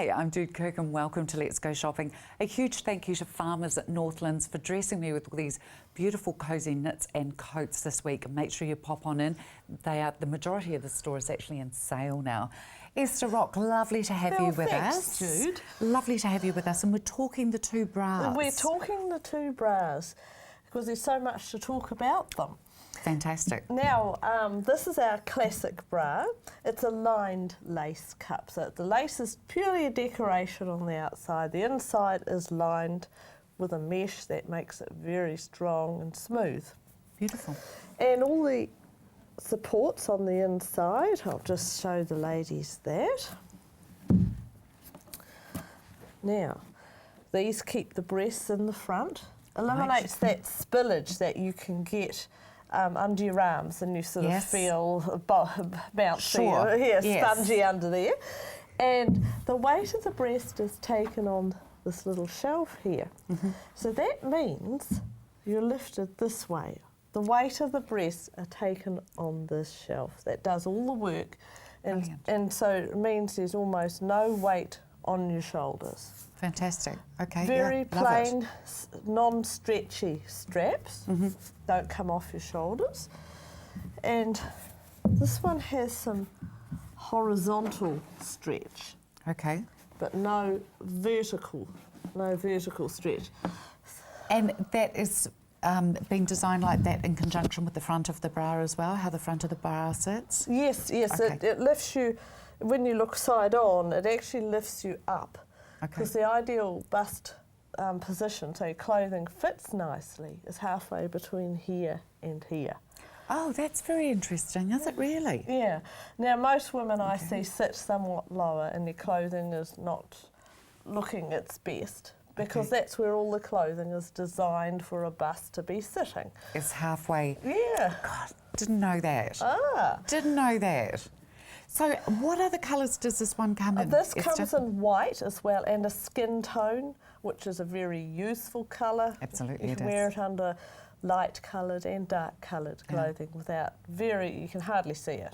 Hi, I'm Jude Kirk and welcome to Let's Go Shopping. A huge thank you to Farmers at Northlands for dressing me with all these beautiful cosy knits and coats this week. Make sure you pop on in. The majority of the store is actually in sale now. Esther Rock, lovely to have you with us. Jude. Lovely to have you with us, and we're talking the two bras. We're talking the two bras because there's so much to talk about them. Fantastic. Now, this is our classic bra. It's a lined lace cup. So the lace is purely a decoration on the outside. The inside is lined with a mesh that makes it very strong and smooth. Beautiful. And all the supports on the inside, I'll just show the ladies that. Now, these keep the breasts in the front, eliminates that spillage that you can get under your arms, and you sort of feel bouncy, spongy under there. And the weight of the breast is taken on this little shelf here. So that means you're lifted this way. The weight of the breasts are taken on this shelf. That does all the work, and so it means there's almost no weight on your shoulders. Fantastic. Okay. Very plain, non-stretchy straps. Don't come off your shoulders. And this one has some horizontal stretch. Okay. But no vertical stretch. And that is being designed like that in conjunction with the front of the bra as well, how the front of the bra sits? Yes. Okay. It lifts you, when you look side on, it actually lifts you up. Because the ideal bust position, so your clothing fits nicely, is halfway between here and here. Oh, that's very interesting, is it really? Yeah. Now, most women I see sit somewhat lower and their clothing is not looking its best, because that's where all the clothing is designed for a bust to be sitting. It's halfway. Yeah. God, didn't know that. Ah. Didn't know that. So what other colours does this one come in? This comes in white as well, and a skin tone, which is a very useful colour. Absolutely, you can wear it under light coloured and dark coloured clothing without you can hardly see it.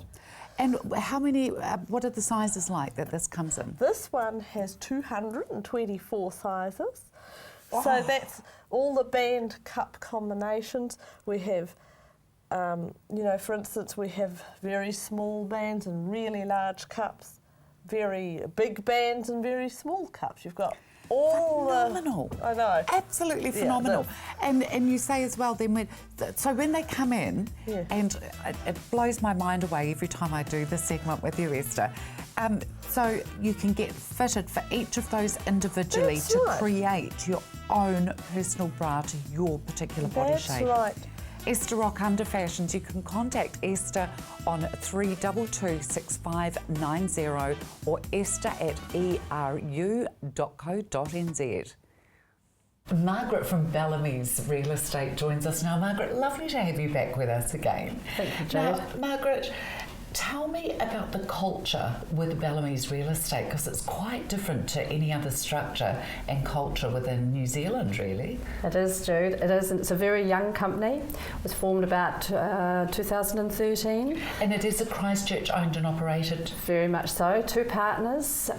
And how many, what are the sizes like that this comes in? This one has 224 sizes. So that's all the band cup combinations. We have for instance, we have very small bands and really large cups, very big bands and very small cups. You've got all phenomenal. I know. Absolutely phenomenal. And you say as well then when they come in, and it blows my mind away every time I do this segment with you, Esther. So you can get fitted for each of those individually create your own personal bra to your particular body shape. That's right. Esther Rock Under Fashions. You can contact Esther on 3226590 or esther@eru.co.nz. Margaret from Bellamy's Real Estate joins us now. Margaret, lovely to have you back with us again. Thank you, Jade. Now, Margaret, tell me about the culture with Bellamy's Real Estate, because it's quite different to any other structure and culture within New Zealand, really. It is, Jude. It is. It's a very young company. It was formed about 2013. And it is a Christchurch owned and operated? Very much so. Two partners,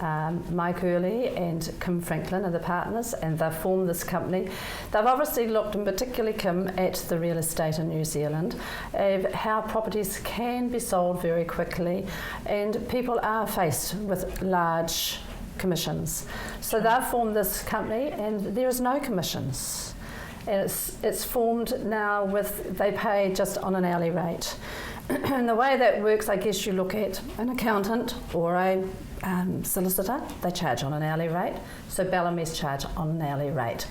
Mike Earley and Kim Franklin are the partners, and they've formed this company. They've obviously looked, and particularly Kim, at the real estate in New Zealand, how properties can be sold very quickly, and people are faced with large commissions. So they've formed this company, and there is no commissions. And it's formed now they pay just on an hourly rate. And the way that works, I guess you look at an accountant or a solicitor, they charge on an hourly rate. So Bellamy's charge on an hourly rate.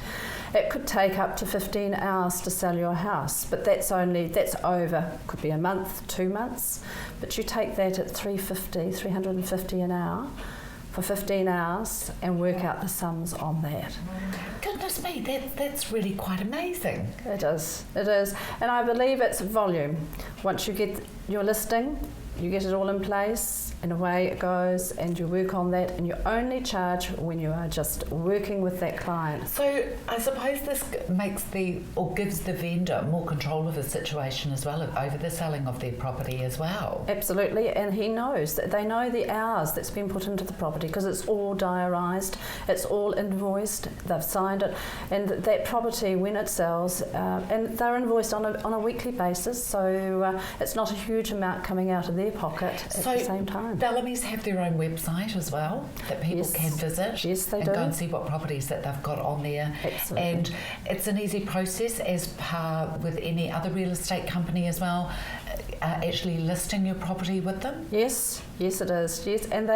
It could take up to 15 hours to sell your house, but that's over, could be a month, 2 months, but you take that at $350 an hour for 15 hours and work out the sums on that. Goodness me, that's really quite amazing. It is, and I believe it's volume. Once you get your listing, you get it all in place, and away it goes, and you work on that, and you only charge when you are just working with that client. So I suppose this gives the vendor more control of the situation as well, over the selling of their property as well. Absolutely, and he knows that they know the hours that's been put into the property, because it's all diarised, it's all invoiced, they've signed it, and that property, when it sells, and they're invoiced on a weekly basis, so it's not a huge amount coming out of their pocket at the same time. Bellamy's have their own website as well that people can visit. Yes, they do. And go and see what properties that they've got on there. Absolutely. And it's an easy process, as per with any other real estate company as well, actually listing your property with them. Yes, it is. Yes, and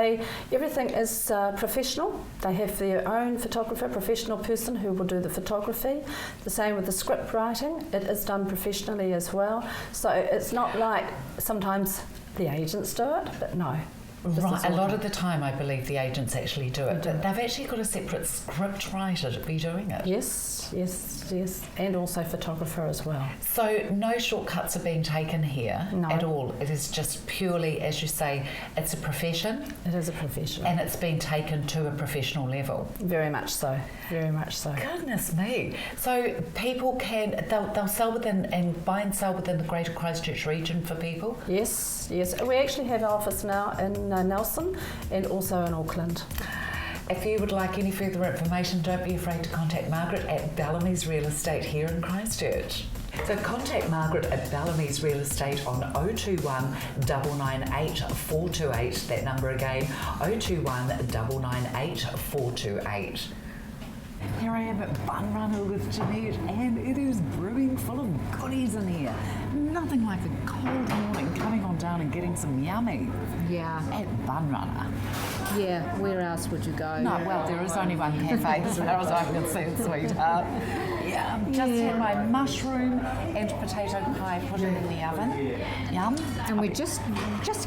everything is professional. They have their own photographer, professional person who will do the photography. The same with the script writing. It is done professionally as well. So it's not like sometimes the agents do it, but no. Right, a lot of the time I believe the agents actually do it, but they've actually got a separate script writer to be doing it. Yes, and also photographer as well. So no shortcuts are being taken here at all. It is just purely, as you say, it's a profession. It is a profession. And it's been taken to a professional level. Very much so, very much so. Goodness me. So people they'll sell within and buy and sell within the Greater Christchurch region for people? Yes. We actually have an office now in Nelson and also in Auckland. If you would like any further information, don't be afraid to contact Margaret at Bellamy's Real Estate here in Christchurch. So contact Margaret at Bellamy's Real Estate on 021 998 428. That number again, 021 998 428. Here I am at Bun Runner with Jeanette, and it is brewing full of goodies in here. Nothing like a cold morning coming on down and getting some yummy. Yeah. At Bun Runner. Yeah, where else would you go? No, well, there is only one cafe, as far as I'm concerned, sweetheart. Yeah, just had my mushroom and potato pie put in the oven. Yum. And we're just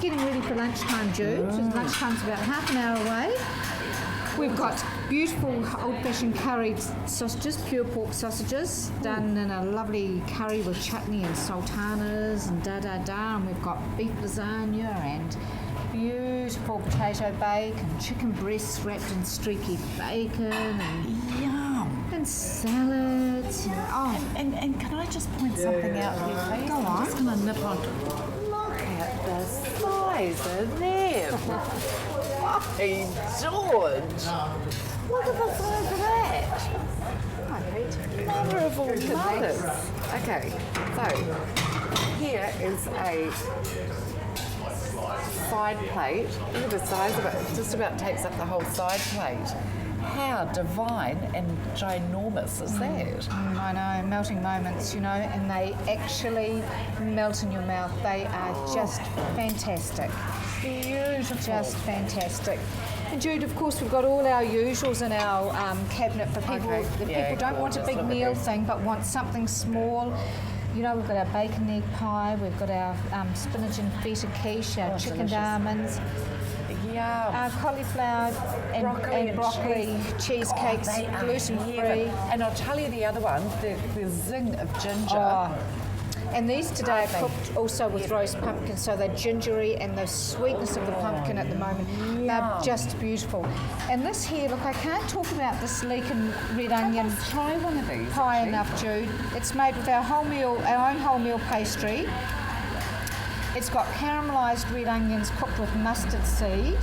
getting ready for lunchtime, Jude. Lunchtime's about half an hour away. We've got beautiful old-fashioned curried sausages, pure pork sausages, done in a lovely curry with chutney and sultanas and da-da-da. And we've got beef lasagna and beautiful potato bake and chicken breasts wrapped in streaky bacon and yum. And salads. And can I just point something out here, please? Go on. I'm just going to nip on. Look at the size of them. Hey, George! Look at the size of that! Mother of all mothers! Okay, so here is a side plate. Look at the size of it. It just about takes up the whole side plate. How divine and ginormous is that? I know, melting moments, and they actually melt in your mouth. They are just fantastic. Beautiful. Just fantastic. And Jude, of course, we've got all our usuals in our cabinet for people. Okay. The people don't want a big meal thing, but want something small. We've got our bacon egg pie, we've got our spinach and feta quiche, our chicken almonds. Yeah. Our cauliflower and broccoli cheesecakes, gluten-free. And I'll tell you the other one, the zing of ginger. Oh. And these today are cooked also with roast pumpkin, so they're gingery and the sweetness of the pumpkin at the moment. They're just beautiful. And this here, look, I can't talk about this leek and red onion Try one of these. pie enough, Jude. It's made with our own wholemeal pastry. It's got caramelised red onions cooked with mustard seed.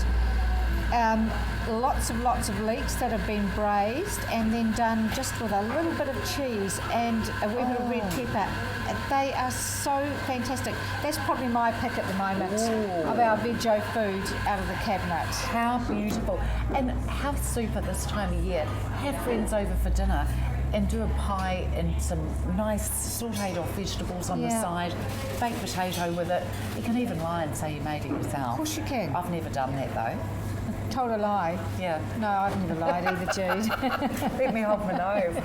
Lots of leeks that have been braised and then done just with a little bit of cheese and a wee bit of red pepper. They are so fantastic. That's probably my pick at the moment of our veggie food out of the cabinet. How beautiful. And how super this time of year. Have friends over for dinner and do a pie and some nice sautéed off vegetables on the side, baked potato with it. You can even lie and say you made it yourself. Of course you can. I've never done that though. Told a lie. Yeah. No, I've never lied either, Jude. Let me hold my nose.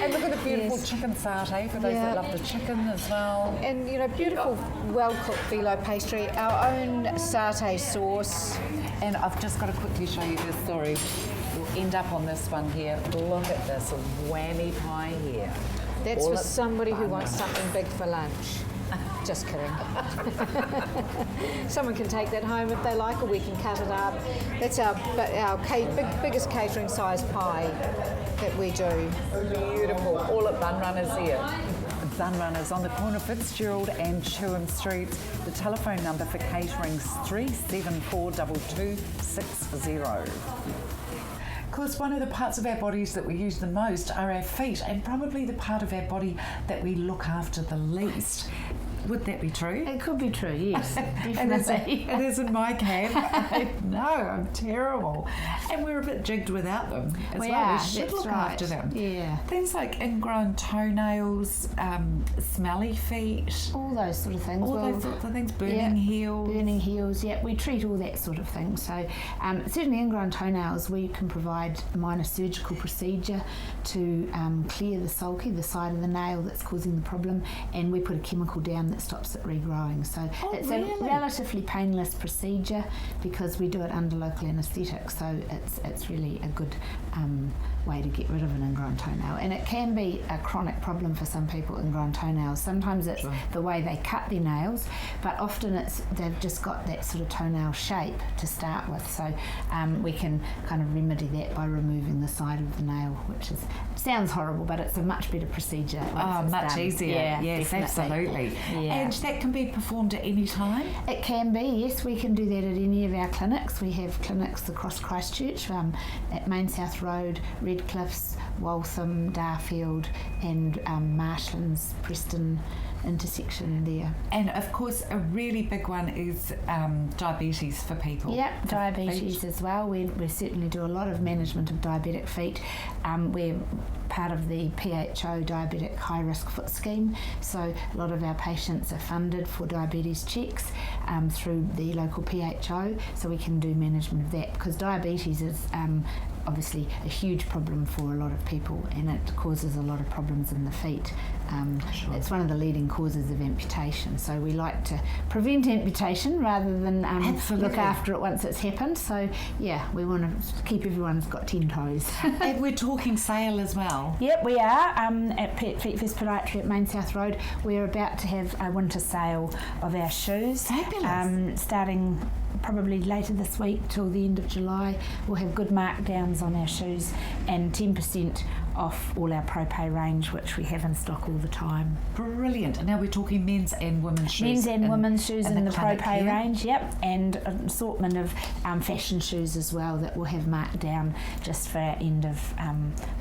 And look at the beautiful chicken satay for those that love the chicken as well. And beautiful, well-cooked phyllo pastry, our own satay sauce. And I've just got to quickly show you this, sorry. We'll end up on this one here. Look at this whammy pie here. That's for somebody who wants something big for lunch. Just kidding. Someone can take that home if they like, or we can cut it up. That's our biggest catering size pie that we do. Beautiful. All at Bun Runners here. Bun Runners on the corner of Fitzgerald and Chewham Streets. The telephone number for catering is 3742260. Of course, one of the parts of our bodies that we use the most are our feet, and probably the part of our body that we look after the least. Would that be true? It could be true, yes. Definitely. It isn't my cab. No, I'm terrible. And we're a bit jigged without them as well. We should look after them. Yeah. Things like ingrown toenails, smelly feet. All those sort of things. All those sorts of things. Burning heels. Burning heels, yeah. We treat all that sort of thing. So certainly ingrown toenails, we can provide a minor surgical procedure to clear the sulky, the side of the nail that's causing the problem, and we put a chemical down that stops it regrowing. So it's a relatively painless procedure because we do it under local anaesthetic, so it's really a good way to get rid of an ingrown toenail. And it can be a chronic problem for some people, ingrown toenails. Sometimes it's the way they cut their nails, but often they've just got that sort of toenail shape to start with. So we can kind of remedy that by removing the side of the nail, which sounds horrible, but it's a much better procedure. Much easier. Yeah, yes, definitely. absolutely. Yeah. And that can be performed at any time? It can be, yes. We can do that at any of our clinics. We have clinics across Christchurch, at Main South Road, Redcliffs, Waltham, Darfield, and Marshlands, Preston intersection there. And of course a really big one is diabetes for people. Yep, diabetes as well. We certainly do a lot of management of diabetic feet. We're part of the PHO Diabetic High Risk Foot Scheme, so a lot of our patients are funded for diabetes checks through the local PHO, so we can do management of that, because diabetes is obviously a huge problem for a lot of people, and it causes a lot of problems in the feet. It's one of the leading causes of amputation, so we like to prevent amputation rather than look after it once it's happened. So yeah, we want to keep everyone's got 10 toes. And we're talking sale as well. Yep, we are at Feet First Podiatry at Main South Road. We're about to have a winter sale of our shoes. Fabulous. Starting probably later this week till the end of July. We'll have good markdowns on our shoes and 10% off all our ProPay range, which we have in stock all the time. Brilliant. And now we're talking men's and women's shoes. Men's and women's shoes in the ProPay here. range, yep, and an assortment of fashion shoes as well that we'll have marked down just for our end of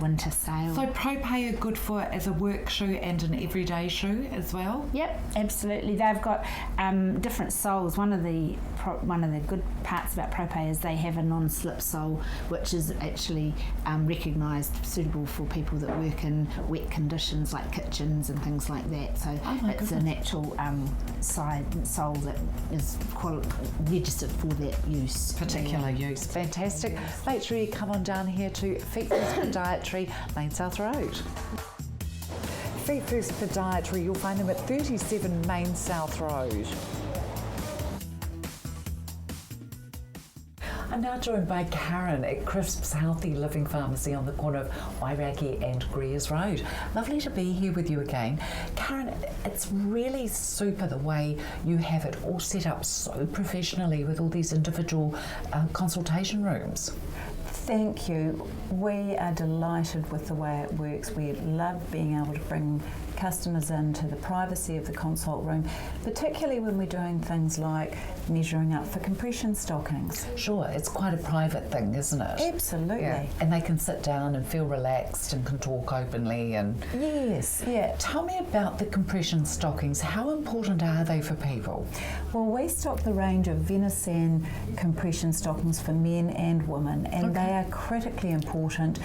winter sale. So ProPay are good for as a work shoe and an everyday shoe as well? Yep, absolutely. They've got different soles. One of the good parts about ProPay is they have a non-slip sole, which is actually recognised suitable for people that work in wet conditions like kitchens and things like that. So it's a natural sole that is registered for that use. Particular use. Fantastic. Make sure you come on down here to Feet First Podiatry, Main South Road. Feet First Podiatry, you'll find them at 37 Main South Road. I'm now joined by Karen at Crisp's Healthy Living Pharmacy on the corner of Wairaki and Greers Road. Lovely to be here with you again. Karen, it's really super the way you have it all set up so professionally with all these individual consultation rooms. Thank you. We are delighted with the way it works. We love being able to bring customers into the privacy of the consult room, particularly when we're doing things like measuring up for compression stockings. Sure, it's quite a private thing, isn't it? Absolutely. Yeah. And they can sit down and feel relaxed and can talk openly. And yes, yeah. Tell me about the compression stockings. How important are they for people? Well, we stock the range of venison compression stockings for men and women, and they are critically important.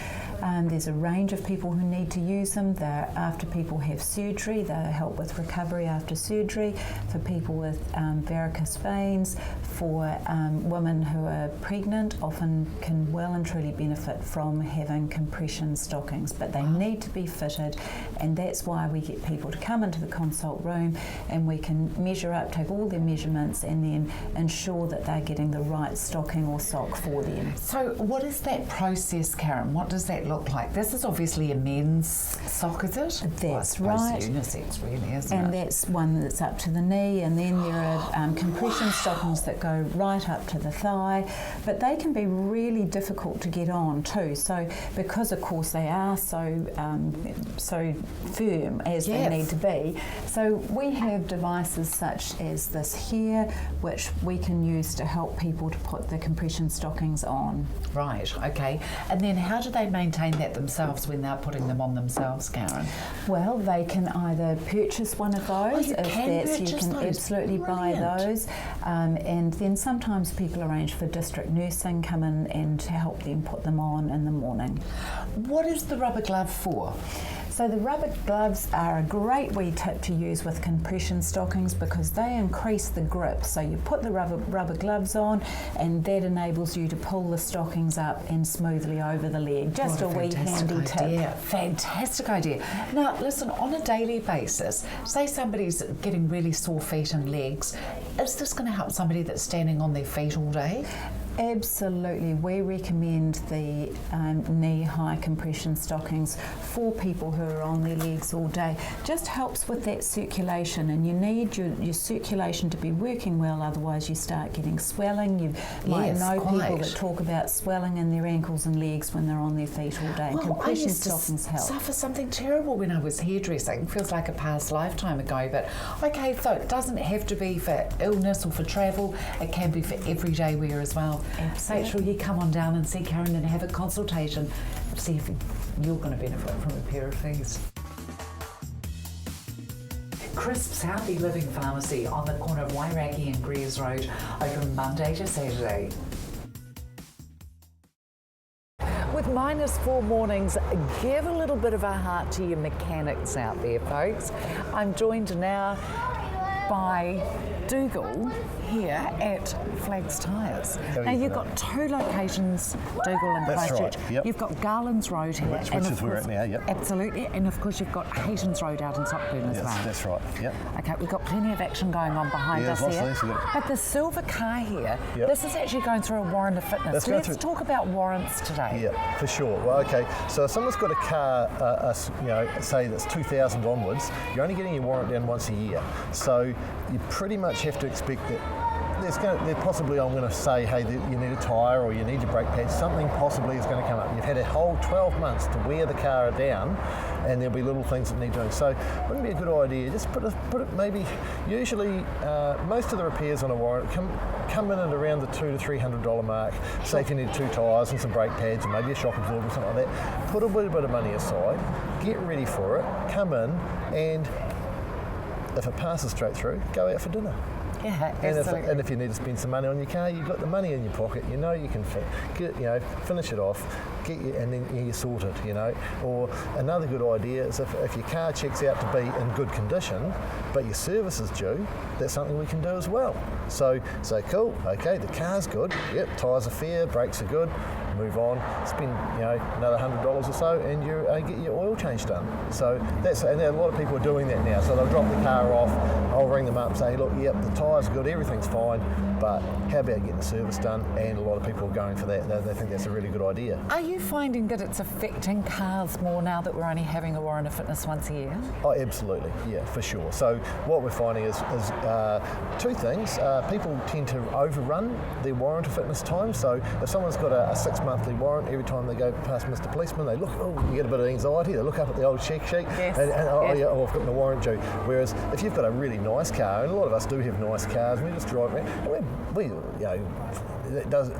There's a range of people who need to use them. They're after people have surgery, they help with recovery after surgery, for people with varicose veins, for women who are pregnant, often can well and truly benefit from having compression stockings, but they need to be fitted, and that's why we get people to come into the consult room and we can measure up, take all their measurements, and then ensure that they're getting the right stocking or sock for them. So what is that process, Karen? What does that look look like? This is obviously a men's sock, is it? That's well, right. It's unisex, really, isn't And it? that's one that's up to the knee, and then there are compression stockings that go right up to the thigh, but they can be really difficult to get on too. So because of course they are so firm as they need to be, so we have devices such as this here, which we can use to help people to put the compression stockings on. Right, okay. And then how do they maintain that themselves when they're putting them on themselves, Karen? Well, they can either purchase one of those, you can absolutely buy those, and then sometimes people arrange for district nursing come in and to help them put them on in the morning. What is the rubber glove for? So the rubber gloves are a great wee tip to use with compression stockings because they increase the grip. So you put the rubber gloves on and that enables you to pull the stockings up and smoothly over the leg. Just a wee handy tip. Fantastic idea. Now listen, on a daily basis, say somebody's getting really sore feet and legs, is this going to help somebody that's standing on their feet all day? Absolutely. We recommend the knee-high compression stockings for people who are on their legs all day. Just helps with that circulation, and you need your circulation to be working well, otherwise you start getting swelling. You might know people that talk about swelling in their ankles and legs when they're on their feet all day. Well, compression I used stockings to help. suffer something terrible when I was hairdressing. Feels like a past lifetime ago, but okay, so it doesn't have to be for illness or for travel, it can be for everyday wear as well. Absolutely. Make sure you come on down and see Karen and have a consultation, see if you're going to benefit from a pair of these. Crisp's Healthy Living Pharmacy on the corner of Wairaki and Greers Road, open Monday to Saturday. With -4 mornings, give a little bit of a heart to your mechanics out there, folks. I'm joined now by Dougal here at Flags Tyres. Now you've got two locations, Dougal and That's Christchurch. right, yep. You've got Garland's Road here. Which is where we're at now, yep. Absolutely, and of course you've got Hayton's Road out in Sockburn as well. That's right, yep. Okay, we've got plenty of action going on behind us lots of here. things, But the silver car here, Yep. this is actually going through a warrant of fitness. Let's talk about warrants today. Yeah, for sure. Well, okay, so if someone's got a car, say that's 2,000 onwards, you're only getting your warrant down once a year. So you pretty much have to expect that there possibly, I'm going to say, hey, you need a tyre or you need your brake pads, something possibly is going to come up. You've had a whole 12 months to wear the car down, and there'll be little things that need doing. So wouldn't it be a good idea, just put it maybe, usually most of the repairs on a warrant come in at around the $200 to $300 mark. Say if you need 2 tyres and some brake pads and maybe a shock absorber or something like that, put a little bit of money aside, get ready for it, come in, and if it passes straight through, go out for dinner. Yeah, absolutely. And if you need to spend some money on your car, you've got the money in your pocket. You know you can finish it off, and then you're sorted. Or another good idea is if your car checks out to be in good condition, but your service is due, that's something we can do as well. So cool. Okay, the car's good. Yep, tyres are fair, brakes are good. Move on, spend another $100 or so, and you get your oil change done. So and a lot of people are doing that now. So they'll drop the car off. I'll ring them up and say, look, yep, the tyres are good, everything's fine, but how about getting the service done? And a lot of people are going for that. They think that's a really good idea. Are you finding that it's affecting cars more now that we're only having a warrant of fitness once a year? Oh, absolutely, yeah, for sure. So what we're finding is two things. People tend to overrun their warrant of fitness time. So if someone's got a 6-monthly warrant, every time they go past Mr. Policeman, they look, you get a bit of anxiety, they look up at the old check sheet, and I've got my warrant due. Whereas if you've got a really nice car, and a lot of us do have nice cars, we just drive around,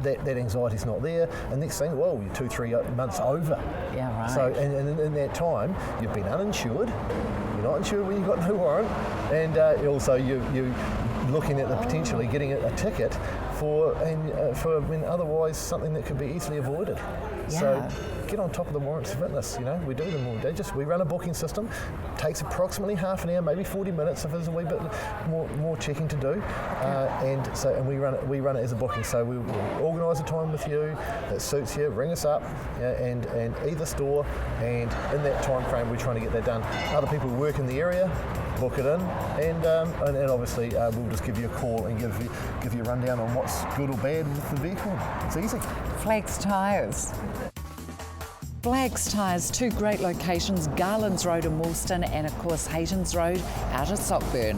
that anxiety's not there, and next thing, well, you're 2-3 months over. Yeah, right. So, and in that time, you've been uninsured, you're not insured when you've got no warrant, and also you're looking at potentially getting a ticket for when otherwise something that could be easily avoided. Yeah. So get on top of the warrants of fitness. We do them all day. We run a booking system. Takes approximately half an hour, maybe 40 minutes if there's a wee bit more checking to do. And we run it as a booking. So we'll organise a time with you that suits you. Ring us up, and either store. And in that time frame, we're trying to get that done. Other people who work in the area, book it in, and obviously we'll just give you a call and give you a rundown on what's good or bad with the vehicle. It's easy. Flags Tyres. Black's Tyres, 2 great locations, Garlands Road in Woolston and of course Haytons Road out at Sockburn.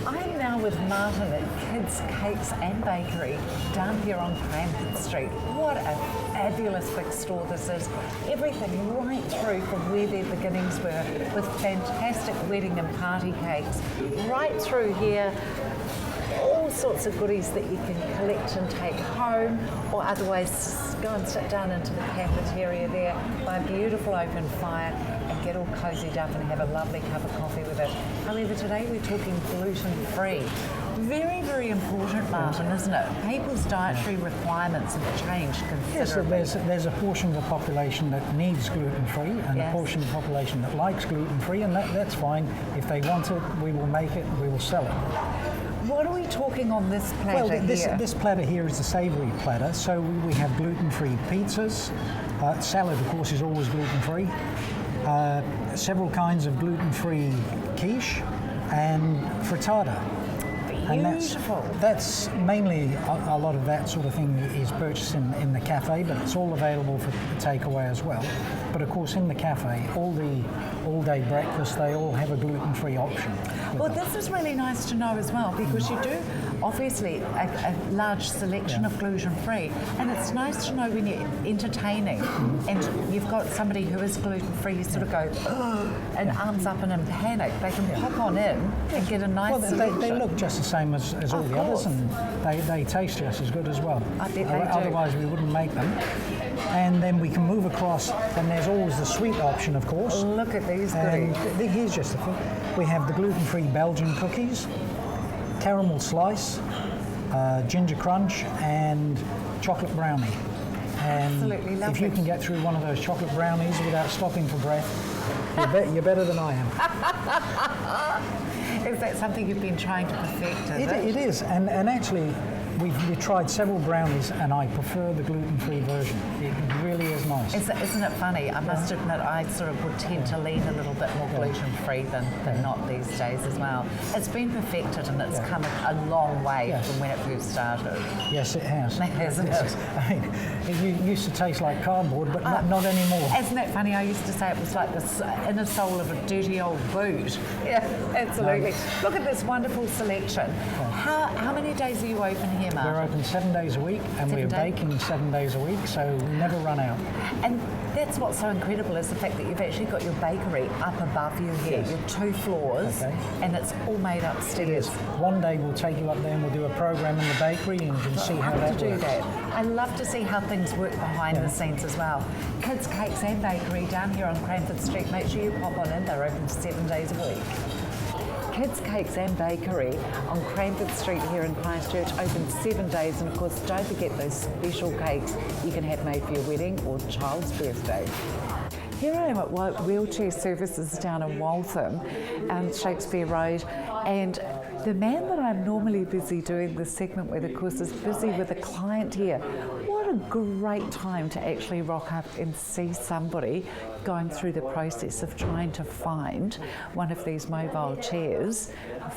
I'm now with Martin at Kids Cakes and Bakery down here on Cranford Street. What a fabulous big store this is. Everything right through from where their beginnings were with fantastic wedding and party cakes, right through here. All sorts of goodies that you can collect and take home, or otherwise go and sit down into the cafeteria there by a beautiful open fire and get all cozied up and have a lovely cup of coffee with it. However, today we're talking gluten-free. Very, very important, Martin, isn't it? People's dietary requirements have changed considerably. Yes, there's a portion of the population that needs gluten-free and a portion of the population that likes gluten-free, and that's fine. If they want it, we will make it, we will sell it. What are we talking on this platter here? This platter here is the savoury platter. So we have gluten-free pizzas. Salad, of course, is always gluten-free. Several kinds of gluten-free quiche and frittata. Beautiful. And that's mainly a lot of that sort of thing is purchased in the cafe, but it's all available for takeaway as well. But of course, in the cafe, all-day breakfast, they all have a gluten-free option. Well, this is really nice to know as well, because you do obviously a large selection of gluten-free, and it's nice to know when you're entertaining and you've got somebody who is gluten-free, you sort of go, oh, and arms up and in panic. They can pop on in and get a nice selection. They look just the same as all the others, and they taste just as good as well. I bet they do. Otherwise, we wouldn't make them. And then we can move across, and there's always the sweet option, of course. Look at these goodies. Here's just we have the gluten-free Belgian cookies, caramel slice, ginger crunch, and chocolate brownie. And absolutely lovely. If you can get through one of those chocolate brownies without stopping for breath, you're better than I am. Is that something you've been trying to perfect? It is, and actually, we've tried several brownies, and I prefer the gluten-free version. It really is nice. Isn't it funny? I must admit, I sort of would tend to lean a little bit more gluten-free than not these days as well. It's been perfected, and it's come a long way from when it first started. Yes, it has. Hasn't it? I mean, it used to taste like cardboard, but not anymore. Isn't that funny? I used to say it was like the inner sole of a dirty old boot. Yeah, absolutely. Look at this wonderful selection. How many days are you open here, Martin? We're open 7 days a week, and we're baking 7 days a week, so we never run out. And that's what's so incredible, is the fact that you've actually got your bakery up above you here, your 2 floors, and it's all made upstairs. One day we'll take you up there and we'll do a program in the bakery, and you can see how that works. I love to see how things work behind the scenes as well. Kids Cakes and Bakery down here on Cranford Street. Make sure you pop on in. They're open 7 days a week. Kids Cakes and Bakery on Cranford Street here in Christchurch, open 7 days, and of course don't forget those special cakes you can have made for your wedding or child's birthday. Here I am at Wheelchair Services down in Waltham, Shakespeare Road, and the man that I'm normally busy doing this segment with, of course, is busy with a client here. What a great time to actually rock up and see somebody going through the process of trying to find one of these mobile chairs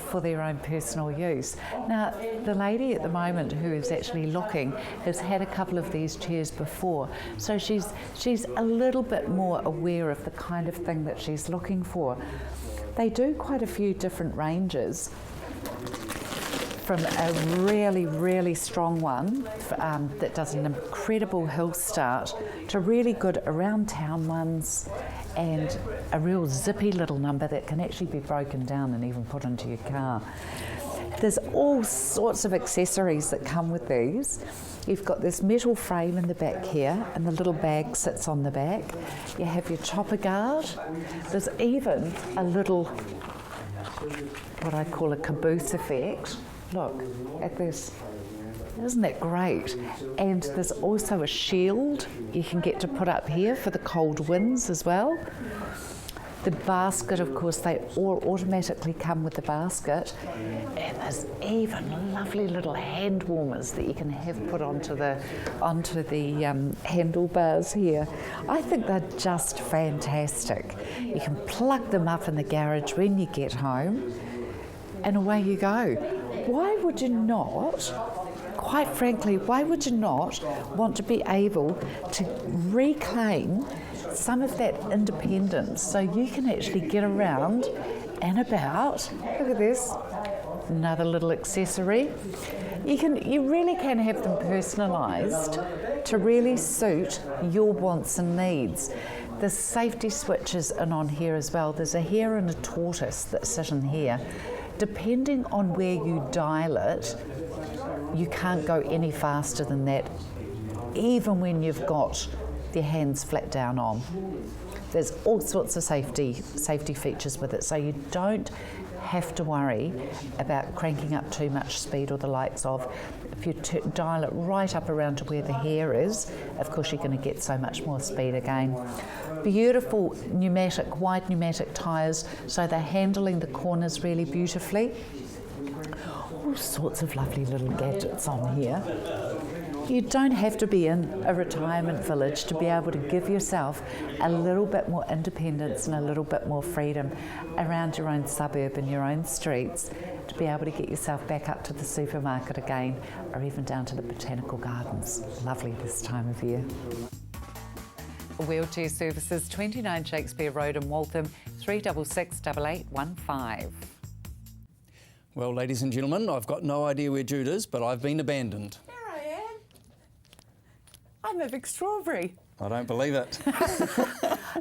for their own personal use. Now, the lady at the moment who is actually looking has had a couple of these chairs before, so she's a little bit more aware of the kind of thing that she's looking for. They do quite a few different ranges, from a really, really strong one that does an incredible hill start to really good around town ones, and a real zippy little number that can actually be broken down and even put into your car. There's all sorts of accessories that come with these. You've got this metal frame in the back here, and the little bag sits on the back. You have your chopper guard. There's even a little, what I call a caboose effect. Look at this. Isn't that great? And there's also a shield you can get to put up here for the cold winds as well. The basket, of course, they all automatically come with the basket, and there's even lovely little hand warmers that you can have put onto the handlebars here. I think they're just fantastic. You can plug them up in the garage when you get home, and away you go. Why would you not quite frankly, why would you not want to be able to reclaim some of that independence so you can actually get around and about? Look at this, another little accessory. You really can have them personalised to really suit your wants and needs. The safety switches are on here as well. There's a hare and a tortoise that sit in here. Depending on where you dial it, you can't go any faster than that, even when you've got your hands flat down on. There's all sorts of safety features with it, so you don't have to worry about cranking up too much speed or the likes of. If you dial it right up around to where the hare is, of course you're going to get so much more speed again. Beautiful wide pneumatic tyres, so they're handling the corners really beautifully. All sorts of lovely little gadgets on here. You don't have to be in a retirement village to be able to give yourself a little bit more independence and a little bit more freedom around your own suburb and your own streets, to be able to get yourself back up to the supermarket again, or even down to the botanical gardens. Lovely this time of year. Wheelchair Services, 29 Shakespeare Road in Waltham, 366 8815. Well, ladies and gentlemen, I've got no idea where Jude is, but I've been abandoned. I'm a big strawberry. I don't believe it.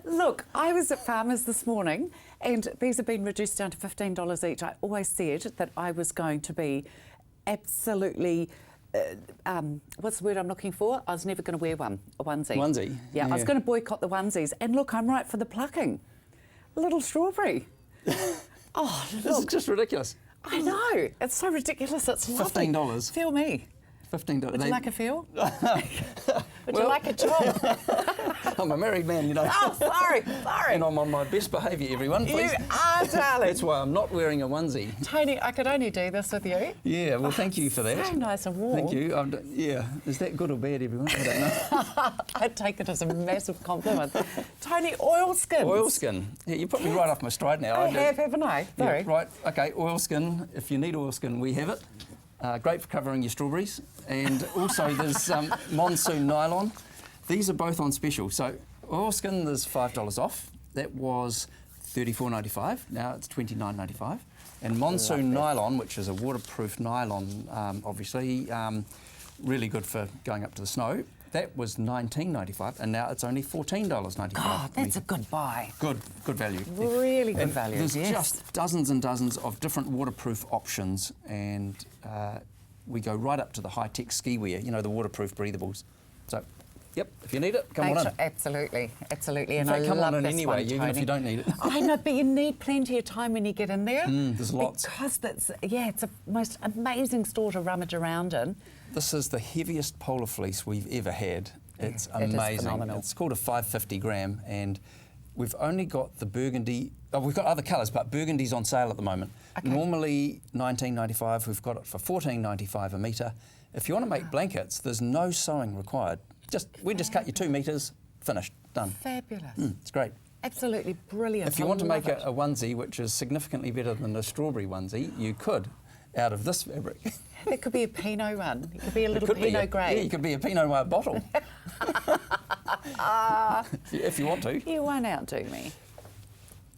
Look, I was at Farmers this morning and these have been reduced down to $15 each. I always said that I was going to be absolutely, what's the word I'm looking for? I was never going to wear one, a onesie. Onesie? Yeah, I was going to boycott the onesies. And look, I'm right for the plucking. A little strawberry. Oh, look. This is just ridiculous. I know. It's so ridiculous. It's lovely. $15. Feel me. $15. Would you like a feel? Would you like a job? I'm a married man, you know. Oh, sorry. And I'm on my best behaviour, everyone, please. You are, darling. That's why I'm not wearing a onesie. Tony, I could only do this with you. Yeah, well, thank you for that. So nice and warm. Thank you. Yeah, is that good or bad, everyone? I don't know. I'd take it as a massive compliment. Tony, oilskin. Oilskin. Yeah, you put me right off my stride now. I have, haven't I? Sorry. Yeah, right, okay, oilskin. If you need oilskin, we have it. Great for covering your strawberries. And also there's monsoon nylon. These are both on special. So oilskin, there's $5 off. That was $34.95. Now it's $29.95. And monsoon nylon, which is a waterproof nylon, obviously, really good for going up to the snow. That was $19.95, and now it's only $14.95. Oh, that's a good buy. Good value. Really good value. There's just dozens and dozens of different waterproof options, and we go right up to the high-tech ski wear, you know, the waterproof breathables. So, yep, if you need it, come on in. Absolutely, absolutely. In fact, come on in anyway, even if you don't need it. I know, but you need plenty of time when you get in there. There's lots. Because it's a most amazing store to rummage around in. This is the heaviest polar fleece we've ever had. It's amazing. It is phenomenal. It's called a 550 gram, and we've only got the burgundy. Oh, we've got other colours, but burgundy's on sale at the moment. Okay. Normally $19.95. We've got it for $14.95 a metre. If you want to make blankets, there's no sewing required. We just cut you 2 metres, finished, done. Fabulous. It's great. Absolutely brilliant. If you want to make a onesie, which is significantly better than a strawberry onesie, you could, out of this fabric. It could be a Pinot one. It could be a little Pinot Grey. Yeah, it could be a Pinot Noir bottle. If you want to. You won't outdo me.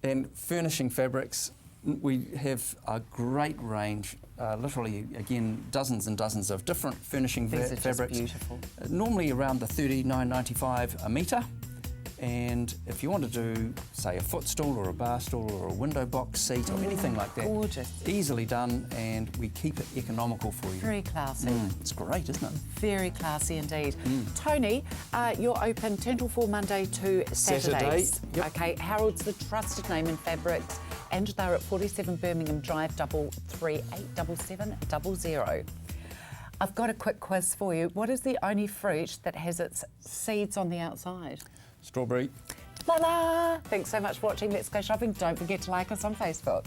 And furnishing fabrics, we have a great range. Literally, again, dozens and dozens of different furnishing fabrics. Just beautiful. Normally around the $39.95 a metre. And if you want to do, say, a footstool or a bar stool or a window box seat or anything like that, gorgeous. Easily done, and we keep it economical for you. Very classy. It's great, isn't it? Very classy indeed. Tony, you're open 10 till 4 Monday to Saturdays. Yep. Okay, Harold's the trusted name in fabrics, and they're at 47 Birmingham Drive, 3387700. I've got a quick quiz for you. What is the only fruit that has its seeds on the outside? Strawberry. La la! Thanks so much for watching. Let's go shopping. Don't forget to like us on Facebook.